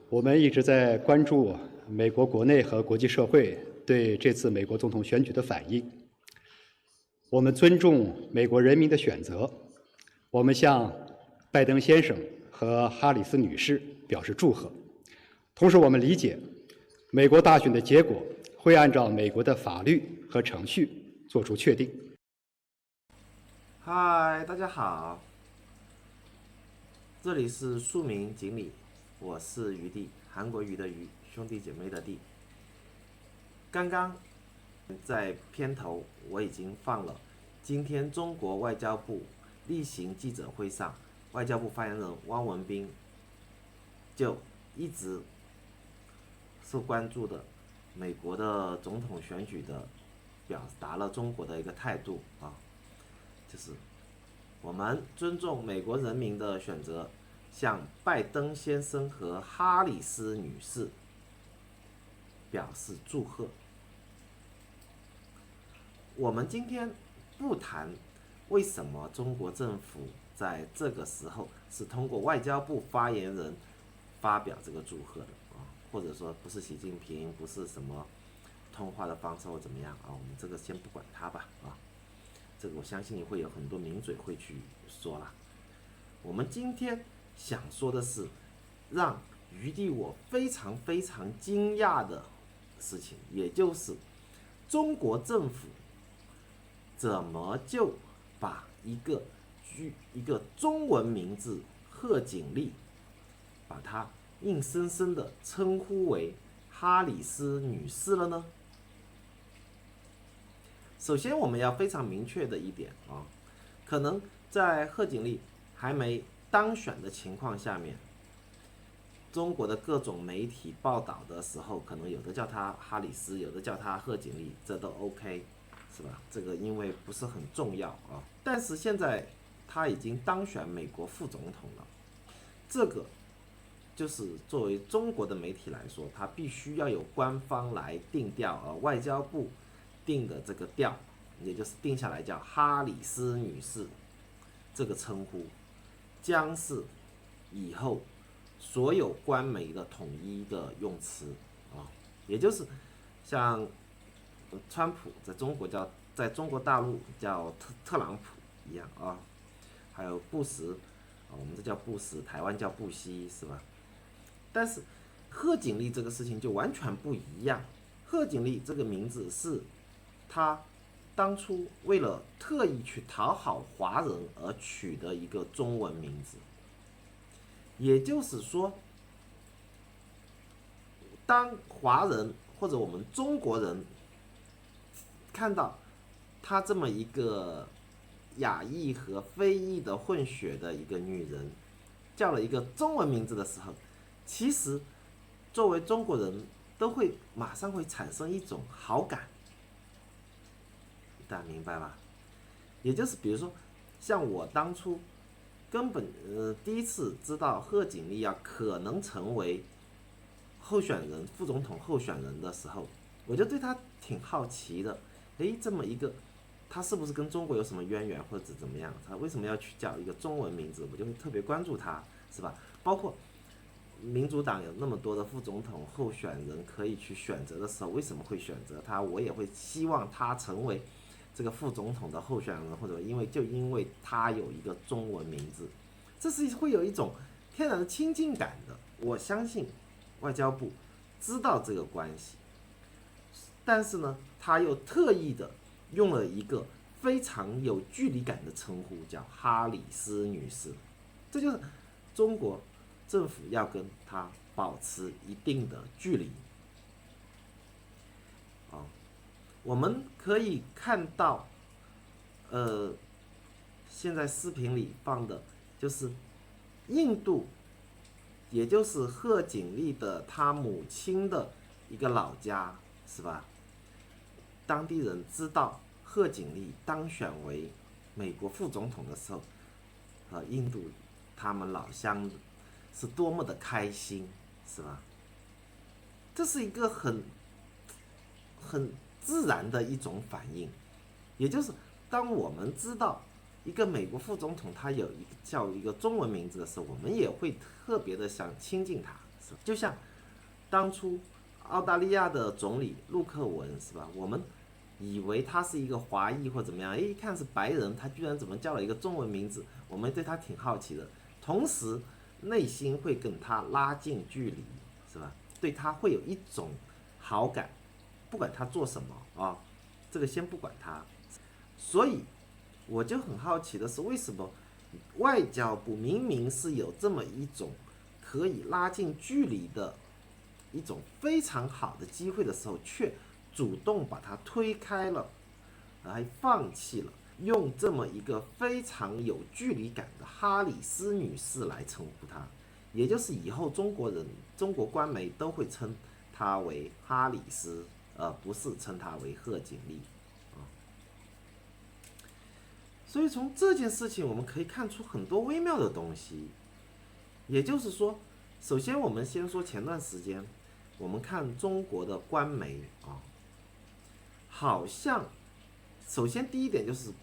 我们一直在关注美国国内和国际社会对这次美国总统选举的反应。我们尊重美国人民的选择，我们向拜登先生和哈里斯女士表示祝贺。同时，我们理解美国大选的结果会按照美国的法律和程序做出确定。嗨，大家好，这里是庶民锦鲤，我是余弟，韩国瑜的瑜，兄弟姐妹的弟。刚刚在片头我已经放了，今天中国外交部例行记者会上，外交部发言人汪文斌就一直受关注的美国的总统选举的表达了中国的一个态度啊，就是我们尊重美国人民的选择，向拜登先生和哈里斯女士表示祝贺。我们今天不谈为什么中国政府在这个时候是通过外交部发言人发表这个祝贺的啊，或者说不是习近平，不是什么通话的方式或怎么样啊，我们这个先不管它吧啊。这个我相信会有很多名嘴会去说了。我们今天想说的是，让余弟我非常非常惊讶的事情，也就是中国政府怎么就把一个中文名字贺锦丽，把它硬生生的称呼为哈里斯女士了呢？首先，我们要非常明确的一点啊，可能在贺锦丽还没当选的情况下面，中国的各种媒体报道的时候，可能有的叫她哈里斯，有的叫她贺锦丽，这都 OK， 是吧？这个因为不是很重要啊。但是现在她已经当选美国副总统了，这个就是作为中国的媒体来说，它必须要有官方来定调，外交部定的这个调，也就是定下来叫哈里斯女士这个称呼，将是以后所有官媒的统一的用词啊，也就是像川普在中国大陆叫特朗普一样啊，还有布什啊，我们这叫布什，台湾叫布希，是吧？但是贺锦丽这个事情就完全不一样，贺锦丽这个名字是他当初为了特意去讨好华人而取的一个中文名字，也就是说，当华人或者我们中国人看到她这么一个亚裔和非裔的混血的一个女人，叫了一个中文名字的时候，其实作为中国人都会马上会产生一种好感，大家明白吧？也就是比如说，像我当初根本第一次知道贺锦丽可能成为候选人副总统候选人的时候，我就对她挺好奇的。诶，这么一个，她是不是跟中国有什么渊源或者怎么样？她为什么要去叫一个中文名字？我就会特别关注她，是吧？包括民主党有那么多的副总统候选人可以去选择的时候，为什么会选择他？我也会希望他成为这个副总统的候选人，或者因为他有一个中文名字，这是会有一种天然的亲近感的。我相信外交部知道这个关系，但是呢，他又特意的用了一个非常有距离感的称呼，叫哈里斯女士，这就是中国政府要跟他保持一定的距离啊。我们可以看到，现在视频里放的就是印度，也就是贺锦丽的她母亲的一个老家，是吧？当地人知道贺锦丽当选为美国副总统的时候，印度他们老乡是多么的开心，是吧？这是一个很自然的一种反应，也就是当我们知道一个美国副总统他有一个叫一个中文名字的时候，我们也会特别的想亲近他，就像当初澳大利亚的总理陆克文是吧？我们以为他是一个华裔或怎么样，一看是白人，他居然怎么叫了一个中文名字，我们对他挺好奇的，同时内心会跟他拉近距离，是吧？对他会有一种好感，不管他做什么啊，这个先不管他。所以我就很好奇的是，为什么外交部明明是有这么一种可以拉近距离的一种非常好的机会的时候，却主动把它推开了，还放弃了用这么一个非常有距离感的哈里斯女士来称呼她，也就是以后中国官媒都会称她为哈里斯，而不是称她为贺锦丽。所以从这件事情我们可以看出很多微妙的东西。也就是说，首先我们先说前段时间我们看中国的官媒啊，好像首先第一点就是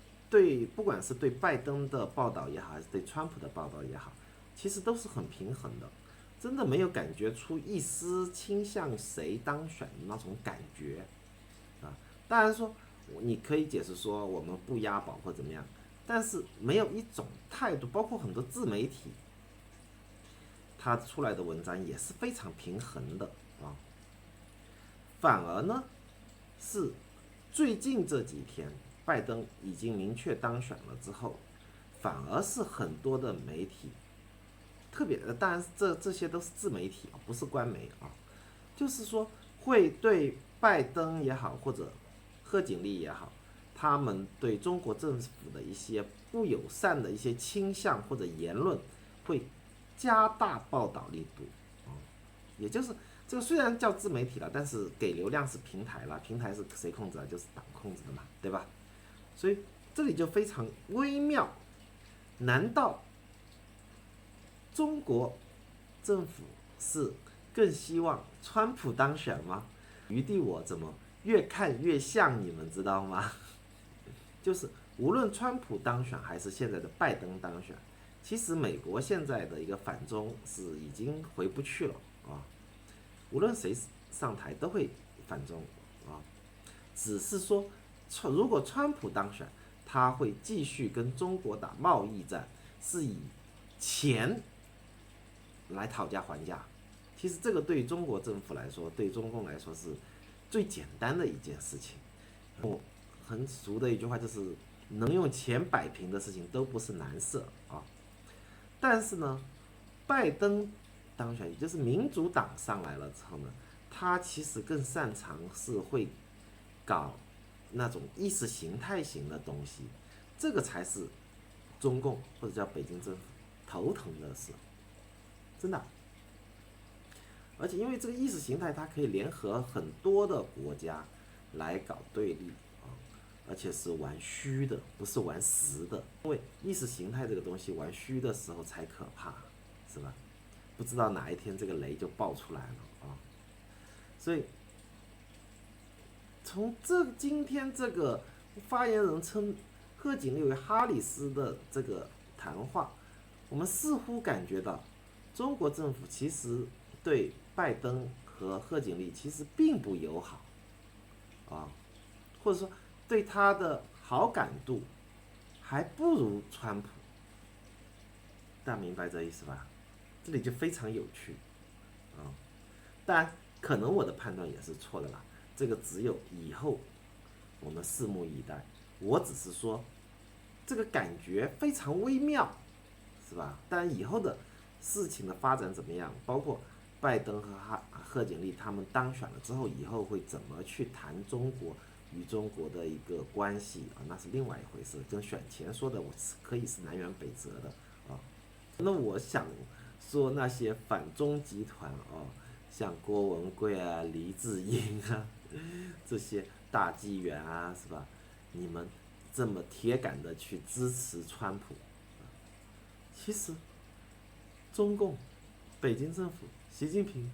不管是对拜登的报道也好，还是对川普的报道也好，其实都是很平衡的，真的没有感觉出一丝倾向谁当选的那种感觉啊。当然说你可以解释说我们不押宝或怎么样，但是没有一种态度，包括很多自媒体，他出来的文章也是非常平衡的啊。反而呢，是最近这几天，拜登已经明确当选了之后，反而是很多的媒体，特别当然这些都是自媒体啊，不是官媒啊，就是说会对拜登也好，或者贺锦丽也好，他们对中国政府的一些不友善的一些倾向或者言论，会加大报道力度啊。也就是这个虽然叫自媒体了，但是给流量是平台了，平台是谁控制啊？就是党控制的嘛，对吧？所以这里就非常微妙。难道中国政府是更希望川普当选吗？余地我怎么越看越像，你们知道吗？就是无论川普当选还是现在的拜登当选，其实美国现在的一个反中是已经回不去了啊。无论谁上台都会反中啊，只是说如果川普当选，他会继续跟中国打贸易战，是以钱来讨价还价。其实这个对中国政府来说，对中共来说是最简单的一件事情。我很俗的一句话就是，能用钱摆平的事情都不是难事啊。但是呢，拜登当选，也就是民主党上来了之后呢，他其实更擅长是会搞那种意识形态型的东西，这个才是中共或者叫北京政府头疼的事，真的。而且因为这个意识形态，它可以联合很多的国家来搞对立啊，而且是玩虚的，不是玩实的。因为意识形态这个东西玩虚的时候才可怕，是吧？不知道哪一天这个雷就爆出来了啊！所以从今天这个发言人称贺锦丽为哈里斯的这个谈话，我们似乎感觉到中国政府其实对拜登和贺锦丽其实并不友好啊，或者说对他的好感度还不如川普。大家明白这意思吧？这里就非常有趣啊。当然，可能我的判断也是错的啦，这个只有以后我们拭目以待。我只是说，这个感觉非常微妙，是吧？但以后的事情的发展怎么样，包括拜登和贺锦丽他们当选了之后，以后会怎么去谈中国与中国的一个关系啊，那是另外一回事。跟选前说的，我可以是南辕北辙的啊。那我想说那些反中集团啊，像郭文贵啊、黎智英啊这些大纪元啊，是吧？你们这么铁杆的去支持川普，其实中共、北京政府、习近平，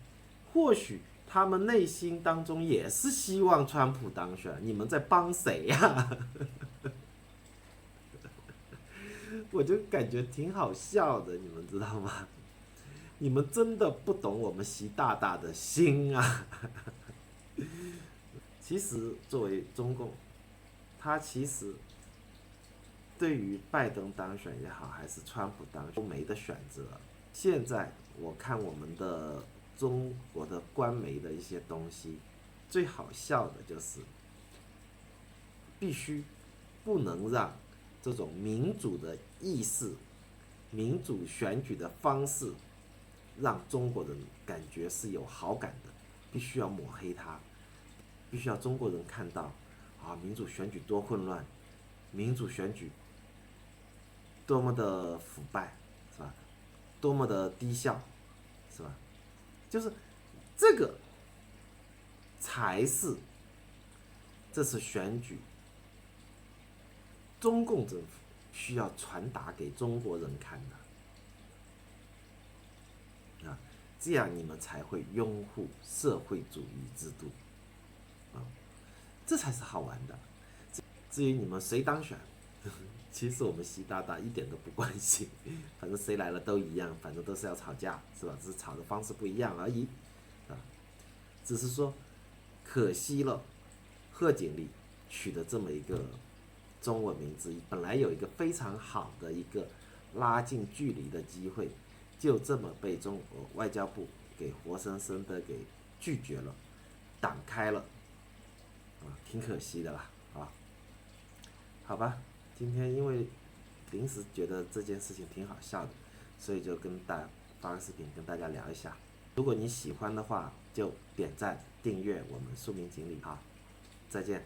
或许他们内心当中也是希望川普当选，你们在帮谁呀？我就感觉挺好笑的，你们知道吗？你们真的不懂我们习大大的心啊！其实作为中共，他其实对于拜登当选也好，还是川普当选都没得选择。现在我看我们的中国的官媒的一些东西，最好笑的就是必须不能让这种民主的意识、民主选举的方式，让中国人感觉是有好感的，必须要抹黑它，必须要中国人看到啊，民主选举多混乱，民主选举多么的腐败，是吧？多么的低效，是吧？就是这个才是这次选举中共政府需要传达给中国人看的啊，这样你们才会拥护社会主义制度啊，这才是好玩的。至于你们谁当选，其实我们习大大一点都不关心，反正谁来了都一样，反正都是要吵架，是吧？只是吵的方式不一样而已啊。只是说可惜了，贺锦丽取得这么一个中文名字，本来有一个非常好的一个拉近距离的机会，就这么被中国外交部给活生生的给拒绝了，挡开了，啊，挺可惜的啦，啊，好吧，今天因为临时觉得这件事情挺好笑的，所以就跟发个视频跟大家聊一下。如果你喜欢的话，就点赞订阅我们树民锦鲤哈，再见。